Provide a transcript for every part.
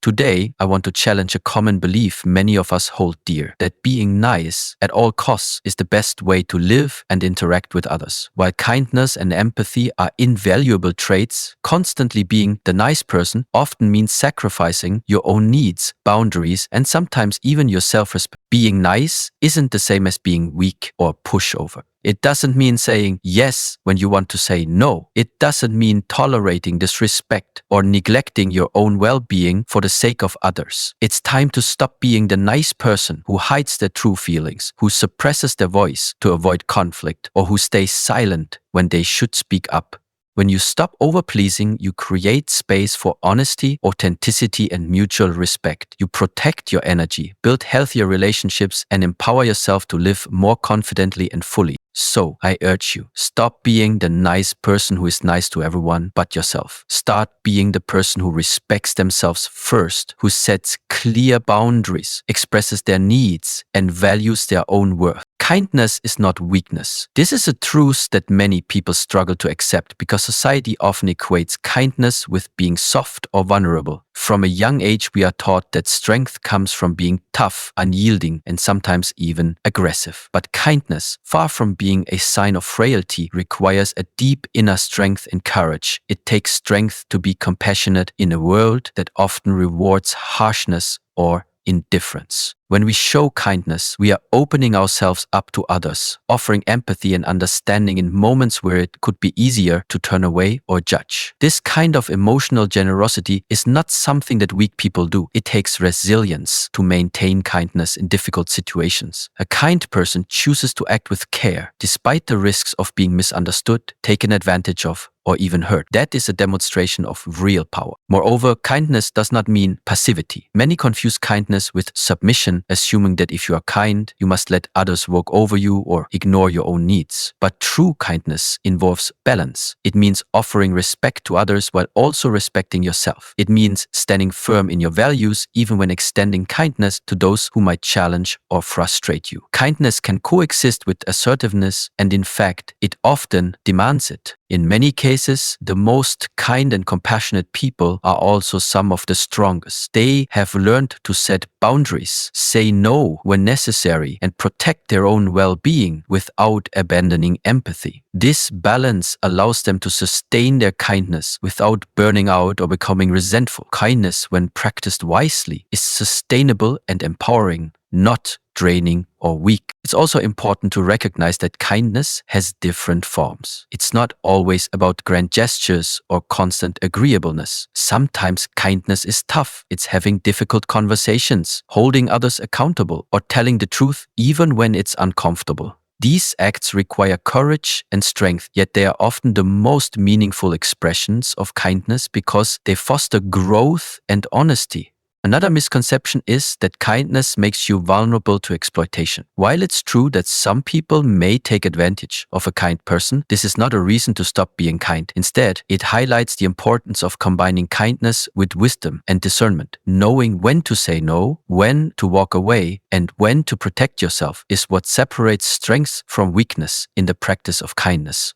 Today, I want to challenge a common belief many of us hold dear, that being nice at all costs is the best way to live and interact with others. While kindness and empathy are invaluable traits, constantly being the nice person often means sacrificing your own needs, boundaries, and sometimes even your self-respect. Being nice isn't the same as being weak or pushover. It doesn't mean saying yes when you want to say no. It doesn't mean tolerating disrespect or neglecting your own well-being for the sake of others. It's time to stop being the nice person who hides their true feelings, who suppresses their voice to avoid conflict, or who stays silent when they should speak up. When you stop over-pleasing, you create space for honesty, authenticity, and mutual respect. You protect your energy, build healthier relationships, and empower yourself to live more confidently and fully. So, I urge you, stop being the nice person who is nice to everyone but yourself. Start being the person who respects themselves first, who sets clear boundaries, expresses their needs, and values their own worth. Kindness is not weakness. This is a truth that many people struggle to accept because society often equates kindness with being soft or vulnerable. From a young age, we are taught that strength comes from being tough, unyielding, and sometimes even aggressive. But kindness, far from being a sign of frailty, requires a deep inner strength and courage. It takes strength to be compassionate in a world that often rewards harshness or indifference. When we show kindness, we are opening ourselves up to others, offering empathy and understanding in moments where it could be easier to turn away or judge. This kind of emotional generosity is not something that weak people do. It takes resilience to maintain kindness in difficult situations. A kind person chooses to act with care, despite the risks of being misunderstood, taken advantage of, or even hurt. That is a demonstration of real power. Moreover, kindness does not mean passivity. Many confuse kindness with submission, assuming that if you are kind, you must let others walk over you or ignore your own needs. But true kindness involves balance. It means offering respect to others while also respecting yourself. It means standing firm in your values even when extending kindness to those who might challenge or frustrate you. Kindness can coexist with assertiveness, and in fact, it often demands it. In many cases, the most kind and compassionate people are also some of the strongest. They have learned to set boundaries, say no when necessary, and protect their own well-being without abandoning empathy. This balance allows them to sustain their kindness without burning out or becoming resentful. Kindness, when practiced wisely, is sustainable and empowering, not draining or weak. It's also important to recognize that kindness has different forms. It's not always about grand gestures or constant agreeableness. Sometimes kindness is tough. It's having difficult conversations, holding others accountable, or telling the truth even when it's uncomfortable. These acts require courage and strength, yet they are often the most meaningful expressions of kindness because they foster growth and honesty. Another misconception is that kindness makes you vulnerable to exploitation. While it's true that some people may take advantage of a kind person, this is not a reason to stop being kind. Instead, it highlights the importance of combining kindness with wisdom and discernment. Knowing when to say no, when to walk away, and when to protect yourself is what separates strength from weakness in the practice of kindness.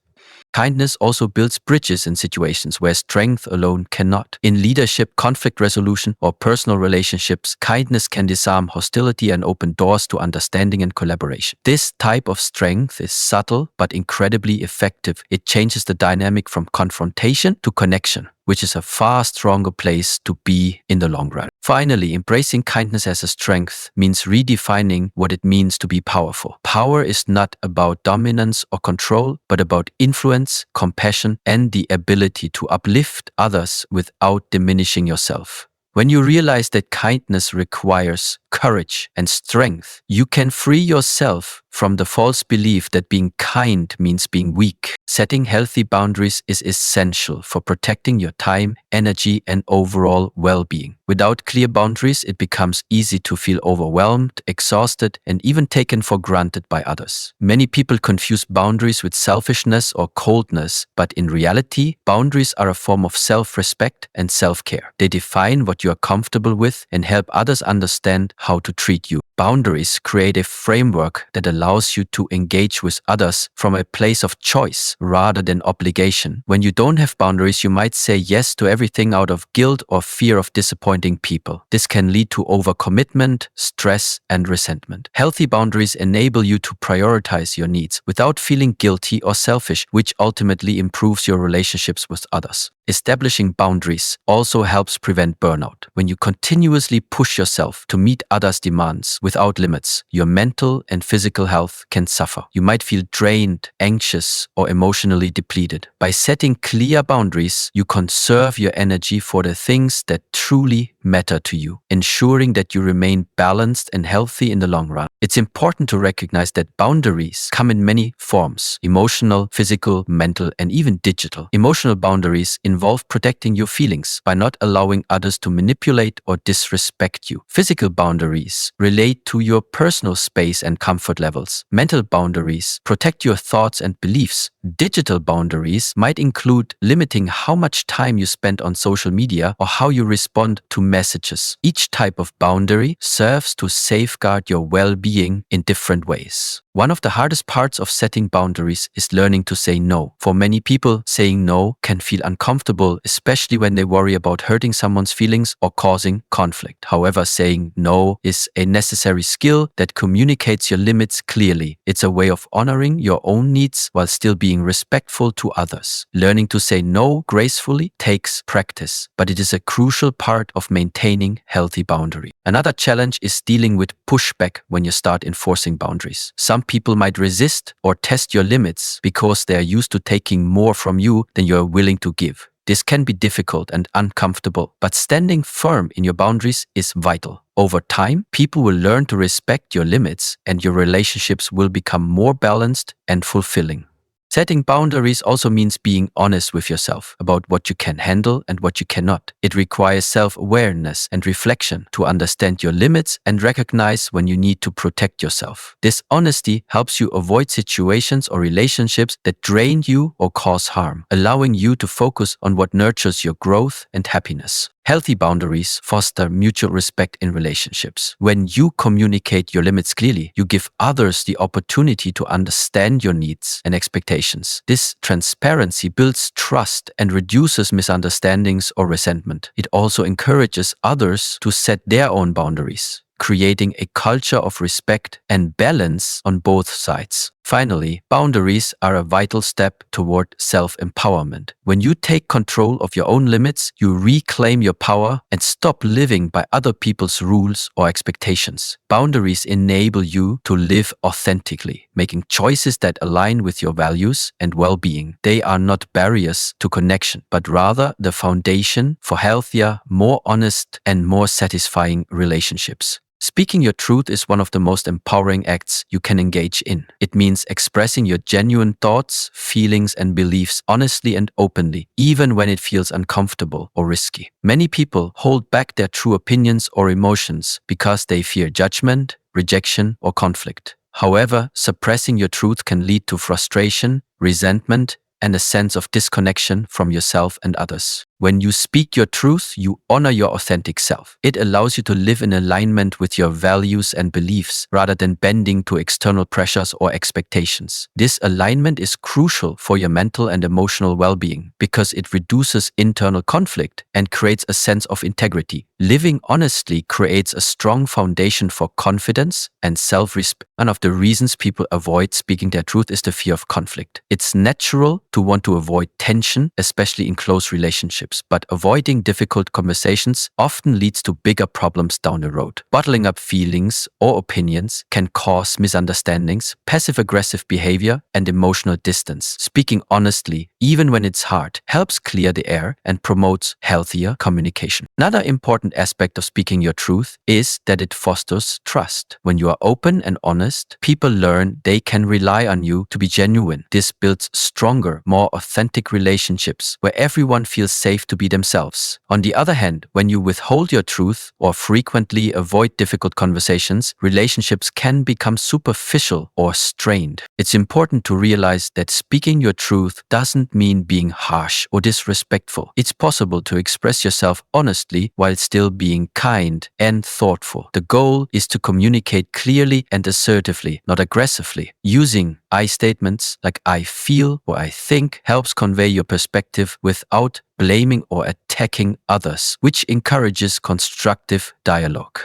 Kindness also builds bridges in situations where strength alone cannot. In leadership, conflict resolution, or personal relationships, kindness can disarm hostility and open doors to understanding and collaboration. This type of strength is subtle but incredibly effective. It changes the dynamic from confrontation to connection, which is a far stronger place to be in the long run. Finally, embracing kindness as a strength means redefining what it means to be powerful. Power is not about dominance or control, but about influence, compassion, and the ability to uplift others without diminishing yourself. When you realize that kindness requires courage and strength, you can free yourself from the false belief that being kind means being weak. Setting healthy boundaries is essential for protecting your time, energy, and overall well-being. Without clear boundaries, it becomes easy to feel overwhelmed, exhausted, and even taken for granted by others. Many people confuse boundaries with selfishness or coldness, but in reality, boundaries are a form of self-respect and self-care. They define what you are comfortable with and help others understand how to treat you. Boundaries create a framework that allows you to engage with others from a place of choice, choice rather than obligation. When you don't have boundaries, you might say yes to everything out of guilt or fear of disappointing people. This can lead to overcommitment, stress, and resentment. Healthy boundaries enable you to prioritize your needs without feeling guilty or selfish, which ultimately improves your relationships with others. Establishing boundaries also helps prevent burnout. When you continuously push yourself to meet others' demands without limits, your mental and physical health can suffer. You might feel drained, anxious, or emotionally depleted. By setting clear boundaries, you conserve your energy for the things that truly matter to you, ensuring that you remain balanced and healthy in the long run. It's important to recognize that boundaries come in many forms: emotional, physical, mental, and even digital. Emotional boundaries involve protecting your feelings by not allowing others to manipulate or disrespect you. Physical boundaries relate to your personal space and comfort levels. Mental boundaries protect your thoughts and beliefs. Digital boundaries might include limiting how much time you spend on social media or how you respond to messages. Each type of boundary serves to safeguard your well-being in different ways. One of the hardest parts of setting boundaries is learning to say no. For many people, saying no can feel uncomfortable, especially when they worry about hurting someone's feelings or causing conflict. However, saying no is a necessary skill that communicates your limits clearly. It's a way of honoring your own needs while still being respectful to others. Learning to say no gracefully takes practice, but it is a crucial part of maintaining healthy boundaries. Another challenge is dealing with pushback when you start enforcing boundaries. Some people might resist or test your limits because they are used to taking more from you than you are willing to give. This can be difficult and uncomfortable, but standing firm in your boundaries is vital. Over time, people will learn to respect your limits and your relationships will become more balanced and fulfilling. Setting boundaries also means being honest with yourself about what you can handle and what you cannot. It requires self-awareness and reflection to understand your limits and recognize when you need to protect yourself. This honesty helps you avoid situations or relationships that drain you or cause harm, allowing you to focus on what nurtures your growth and happiness. Healthy boundaries foster mutual respect in relationships. When you communicate your limits clearly, you give others the opportunity to understand your needs and expectations. This transparency builds trust and reduces misunderstandings or resentment. It also encourages others to set their own boundaries, creating a culture of respect and balance on both sides. Finally, boundaries are a vital step toward self-empowerment. When you take control of your own limits, you reclaim your power and stop living by other people's rules or expectations. Boundaries enable you to live authentically, making choices that align with your values and well-being. They are not barriers to connection, but rather the foundation for healthier, more honest, and more satisfying relationships. Speaking your truth is one of the most empowering acts you can engage in. It means expressing your genuine thoughts, feelings, and beliefs honestly and openly, even when it feels uncomfortable or risky. Many people hold back their true opinions or emotions because they fear judgment, rejection, or conflict. However, suppressing your truth can lead to frustration, resentment, and a sense of disconnection from yourself and others. When you speak your truth, you honor your authentic self. It allows you to live in alignment with your values and beliefs rather than bending to external pressures or expectations. This alignment is crucial for your mental and emotional well-being because it reduces internal conflict and creates a sense of integrity. Living honestly creates a strong foundation for confidence and self-respect. One of the reasons people avoid speaking their truth is the fear of conflict. It's natural to want to avoid tension, especially in close relationships, but avoiding difficult conversations often leads to bigger problems down the road. Bottling up feelings or opinions can cause misunderstandings, passive-aggressive behavior, and emotional distance. Speaking honestly, even when it's hard, helps clear the air and promotes healthier communication. Another important aspect of speaking your truth is that it fosters trust. When you are open and honest, people learn they can rely on you to be genuine. This builds stronger, more authentic relationships where everyone feels safe to be themselves. On the other hand, when you withhold your truth or frequently avoid difficult conversations, relationships can become superficial or strained. It's important to realize that speaking your truth doesn't mean being harsh or disrespectful. It's possible to express yourself honestly while still being kind and thoughtful. The goal is to communicate clearly and assertively, not aggressively. Using I statements like I feel or I think think helps convey your perspective without blaming or attacking others, which encourages constructive dialogue.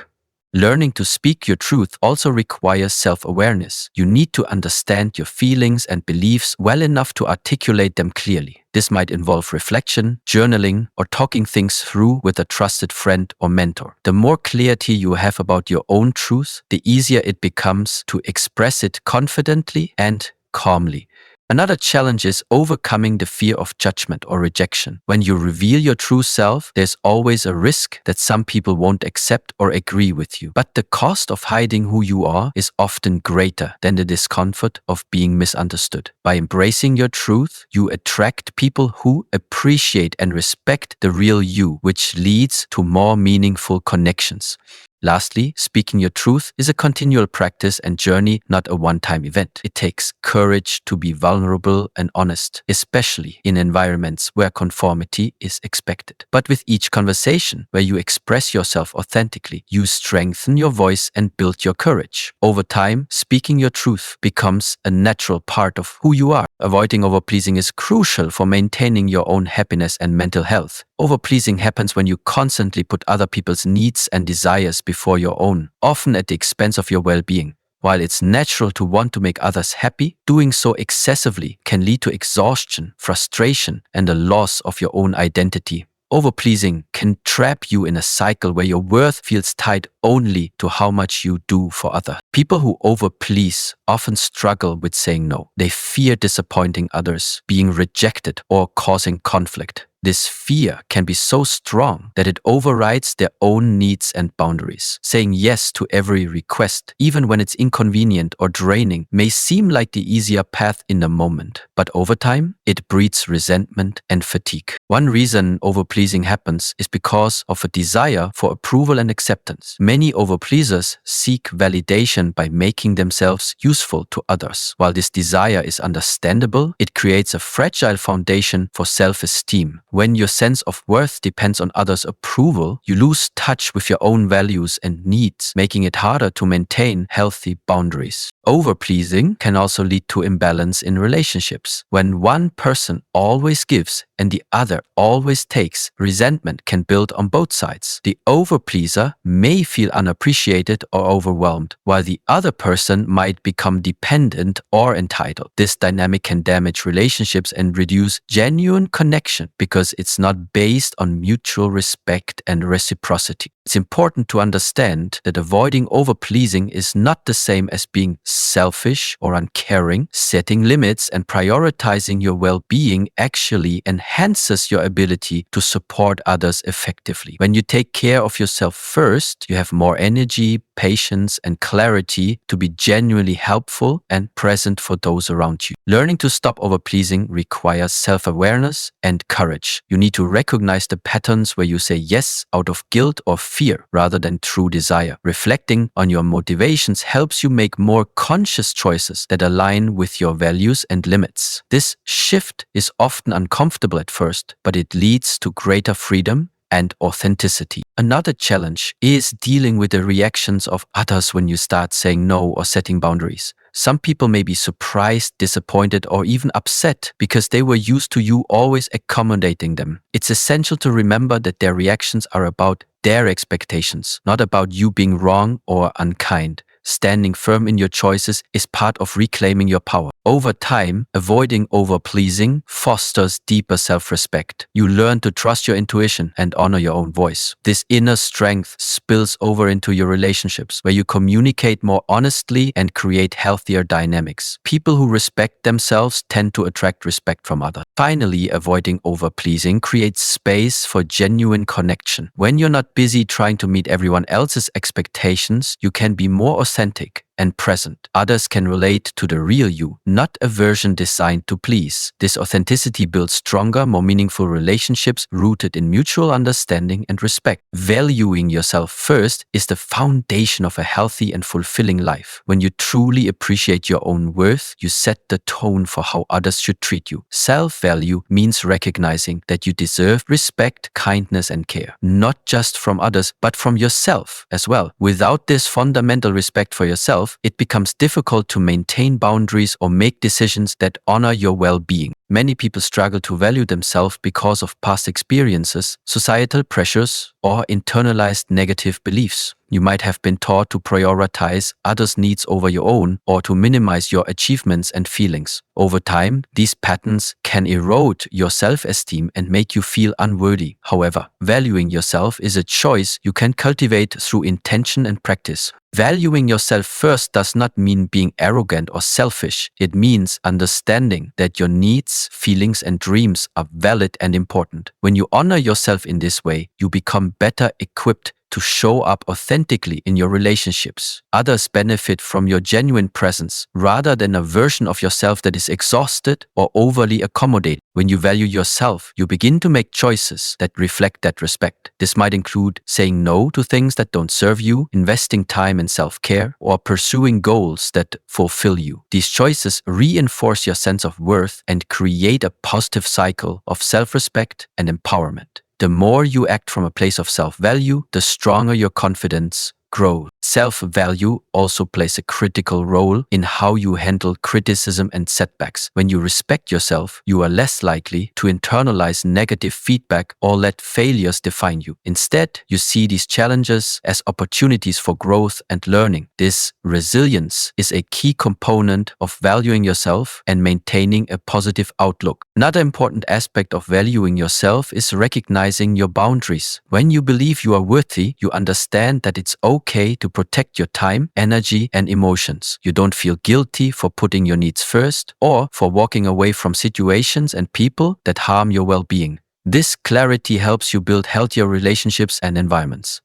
Learning to speak your truth also requires self-awareness. You need to understand your feelings and beliefs well enough to articulate them clearly. This might involve reflection, journaling, or talking things through with a trusted friend or mentor. The more clarity you have about your own truth, the easier it becomes to express it confidently and calmly. Another challenge is overcoming the fear of judgment or rejection. When you reveal your true self, there's always a risk that some people won't accept or agree with you. But the cost of hiding who you are is often greater than the discomfort of being misunderstood. By embracing your truth, you attract people who appreciate and respect the real you, which leads to more meaningful connections. Lastly, speaking your truth is a continual practice and journey, not a one-time event. It takes courage to be vulnerable and honest, especially in environments where conformity is expected. But with each conversation where you express yourself authentically, you strengthen your voice and build your courage. Over time, speaking your truth becomes a natural part of who you are. Avoiding overpleasing is crucial for maintaining your own happiness and mental health. Overpleasing happens when you constantly put other people's needs and desires before your own, often at the expense of your well-being. While it's natural to want to make others happy, doing so excessively can lead to exhaustion, frustration, and a loss of your own identity. Overpleasing can trap you in a cycle where your worth feels tied only to how much you do for others. People who overplease often struggle with saying no. They fear disappointing others, being rejected, or causing conflict. This fear can be so strong that it overrides their own needs and boundaries. Saying yes to every request, even when it's inconvenient or draining, may seem like the easier path in the moment, but over time, it breeds resentment and fatigue. One reason overpleasing happens is because of a desire for approval and acceptance. Many overpleasers seek validation by making themselves useful to others. While this desire is understandable, it creates a fragile foundation for self-esteem. When your sense of worth depends on others' approval, you lose touch with your own values and needs, making it harder to maintain healthy boundaries. Overpleasing can also lead to imbalance in relationships. When one person always gives and the other always takes, resentment can build on both sides. The overpleaser may feel unappreciated or overwhelmed, while the other person might become dependent or entitled. This dynamic can damage relationships and reduce genuine connection because it's not based on mutual respect and reciprocity. It's important to understand that avoiding overpleasing is not the same as being selfish or uncaring. Setting limits and prioritizing your well-being actually enhances your ability to support others effectively. When you take care of yourself first, you have more energy, patience, and clarity to be genuinely helpful and present for those around you. Learning to stop overpleasing requires self-awareness and courage. You need to recognize the patterns where you say yes out of guilt or fear rather than true desire. Reflecting on your motivations helps you make more conscious choices that align with your values and limits. This shift is often uncomfortable at first, but it leads to greater freedom and authenticity. Another challenge is dealing with the reactions of others when you start saying no or setting boundaries. Some people may be surprised, disappointed, or even upset because they were used to you always accommodating them. It's essential to remember that their reactions are about their expectations, not about you being wrong or unkind. Standing firm in your choices is part of reclaiming your power. Over time, avoiding overpleasing fosters deeper self-respect. You learn to trust your intuition and honor your own voice. This inner strength spills over into your relationships, where you communicate more honestly and create healthier dynamics. People who respect themselves tend to attract respect from others. Finally, avoiding overpleasing creates space for genuine connection. When you're not busy trying to meet everyone else's expectations, you can be more authentic and present. Others can relate to the real you, not a version designed to please. This authenticity builds stronger, more meaningful relationships rooted in mutual understanding and respect. Valuing yourself first is the foundation of a healthy and fulfilling life. When you truly appreciate your own worth, you set the tone for how others should treat you. Self-value means recognizing that you deserve respect, kindness, and care, not just from others, but from yourself as well. Without this fundamental respect for yourself, it becomes difficult to maintain boundaries or make decisions that honor your well-being. Many people struggle to value themselves because of past experiences, societal pressures, or internalized negative beliefs. You might have been taught to prioritize others' needs over your own or to minimize your achievements and feelings. Over time, these patterns can erode your self-esteem and make you feel unworthy. However, valuing yourself is a choice you can cultivate through intention and practice. Valuing yourself first does not mean being arrogant or selfish. It means understanding that your needs, feelings, and dreams are valid and important. When you honor yourself in this way, you become better equipped to show up authentically in your relationships. Others benefit from your genuine presence rather than a version of yourself that is exhausted or overly accommodated. When you value yourself, you begin to make choices that reflect that respect. This might include saying no to things that don't serve you, investing time in self-care, or pursuing goals that fulfill you. These choices reinforce your sense of worth and create a positive cycle of self-respect and empowerment. The more you act from a place of self-value, the stronger your confidence grows. Self-value also plays a critical role in how you handle criticism and setbacks. When you respect yourself, you are less likely to internalize negative feedback or let failures define you. Instead, you see these challenges as opportunities for growth and learning. This resilience is a key component of valuing yourself and maintaining a positive outlook. Another important aspect of valuing yourself is recognizing your boundaries. When you believe you are worthy, you understand that it's okay to protect your time, energy, and emotions. You don't feel guilty for putting your needs first or for walking away from situations and people that harm your well-being. This clarity helps you build healthier relationships and environments.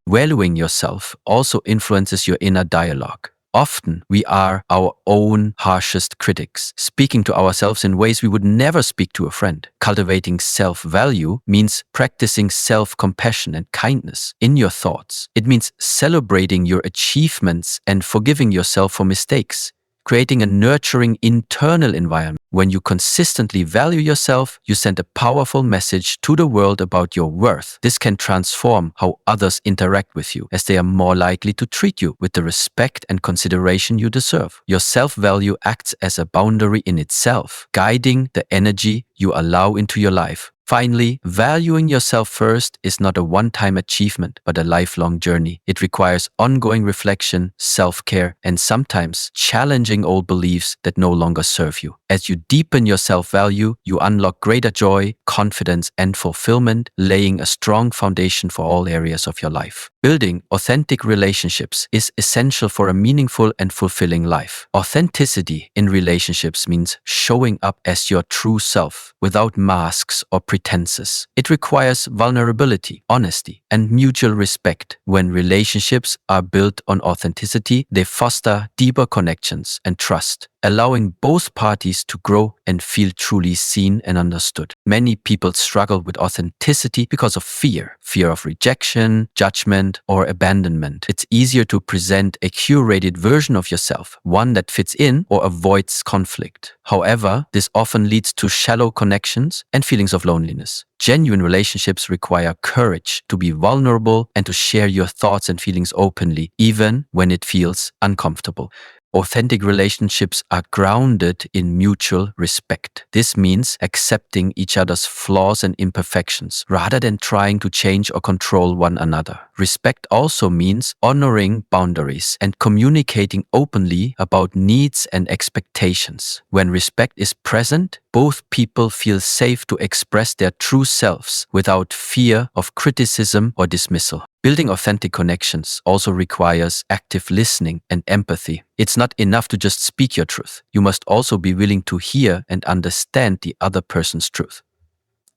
Valuing yourself also influences your inner dialogue. Often, we are our own harshest critics, speaking to ourselves in ways we would never speak to a friend. Cultivating self-value means practicing self-compassion and kindness in your thoughts. It means celebrating your achievements and forgiving yourself for mistakes, creating a nurturing internal environment. When you consistently value yourself, you send a powerful message to the world about your worth. This can transform how others interact with you, as they are more likely to treat you with the respect and consideration you deserve. Your self-value acts as a boundary in itself, guiding the energy you allow into your life. Finally, valuing yourself first is not a one-time achievement, but a lifelong journey. It requires ongoing reflection, self-care, and sometimes challenging old beliefs that no longer serve you. As you deepen your self-value, you unlock greater joy, confidence, and fulfillment, laying a strong foundation for all areas of your life. Building authentic relationships is essential for a meaningful and fulfilling life. Authenticity in relationships means showing up as your true self, without masks or pretenses. It requires vulnerability, honesty, and mutual respect. When relationships are built on authenticity, they foster deeper connections and trust, allowing both parties to grow and feel truly seen and understood. Many people struggle with authenticity because of fear of rejection, judgment, or abandonment. It's easier to present a curated version of yourself, one that fits in or avoids conflict. However, this often leads to shallow connections and feelings of loneliness. Genuine relationships require courage to be vulnerable and to share your thoughts and feelings openly, even when it feels uncomfortable. Authentic relationships are grounded in mutual respect. This means accepting each other's flaws and imperfections rather than trying to change or control one another. Respect also means honoring boundaries and communicating openly about needs and expectations. When respect is present, both people feel safe to express their true selves without fear of criticism or dismissal. Building authentic connections also requires active listening and empathy. It's not enough to just speak your truth. You must also be willing to hear and understand the other person's truth.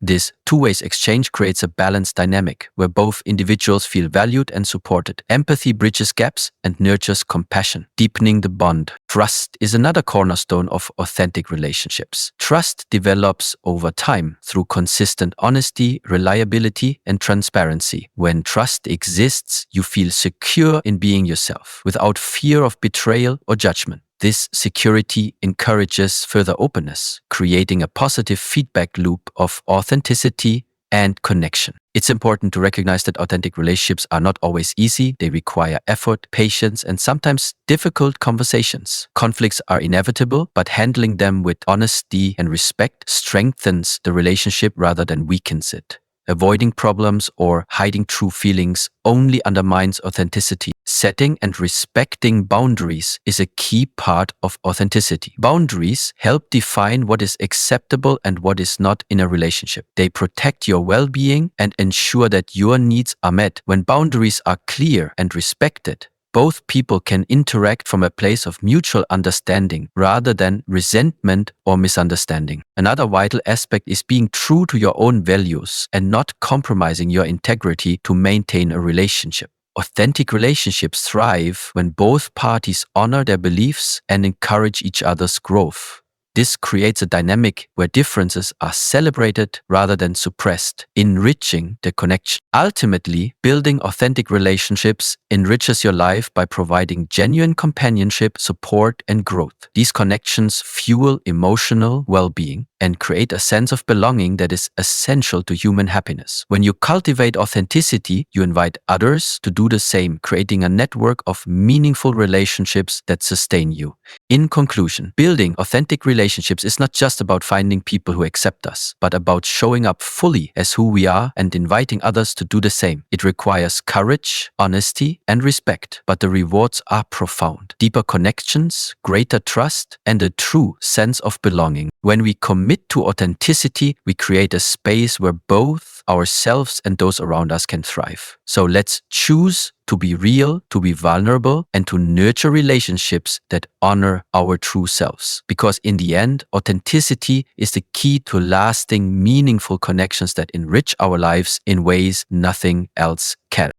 This two-way exchange creates a balanced dynamic where both individuals feel valued and supported. Empathy bridges gaps and nurtures compassion, deepening the bond. Trust is another cornerstone of authentic relationships. Trust develops over time through consistent honesty, reliability, and transparency. When trust exists, you feel secure in being yourself, without fear of betrayal or judgment. This security encourages further openness, creating a positive feedback loop of authenticity and connection. It's important to recognize that authentic relationships are not always easy. They require effort, patience, and sometimes difficult conversations. Conflicts are inevitable, but handling them with honesty and respect strengthens the relationship rather than weakens it. Avoiding problems or hiding true feelings only undermines authenticity. Setting and respecting boundaries is a key part of authenticity. Boundaries help define what is acceptable and what is not in a relationship. They protect your well-being and ensure that your needs are met. When boundaries are clear and respected, both people can interact from a place of mutual understanding rather than resentment or misunderstanding. Another vital aspect is being true to your own values and not compromising your integrity to maintain a relationship. Authentic relationships thrive when both parties honor their beliefs and encourage each other's growth. This creates a dynamic where differences are celebrated rather than suppressed, enriching the connection. Ultimately, building authentic relationships enriches your life by providing genuine companionship, support, and growth. These connections fuel emotional well-being and create a sense of belonging that is essential to human happiness. When you cultivate authenticity, you invite others to do the same, creating a network of meaningful relationships that sustain you. In conclusion, building authentic relationships is not just about finding people who accept us, but about showing up fully as who we are and inviting others to do the same. It requires courage, honesty, and respect, but the rewards are profound. Deeper connections, greater trust, and a true sense of belonging. When we commit to authenticity, we create a space where both ourselves and those around us can thrive. So let's choose to be real, to be vulnerable, and to nurture relationships that honor our true selves. Because in the end, authenticity is the key to lasting, meaningful connections that enrich our lives in ways nothing else can.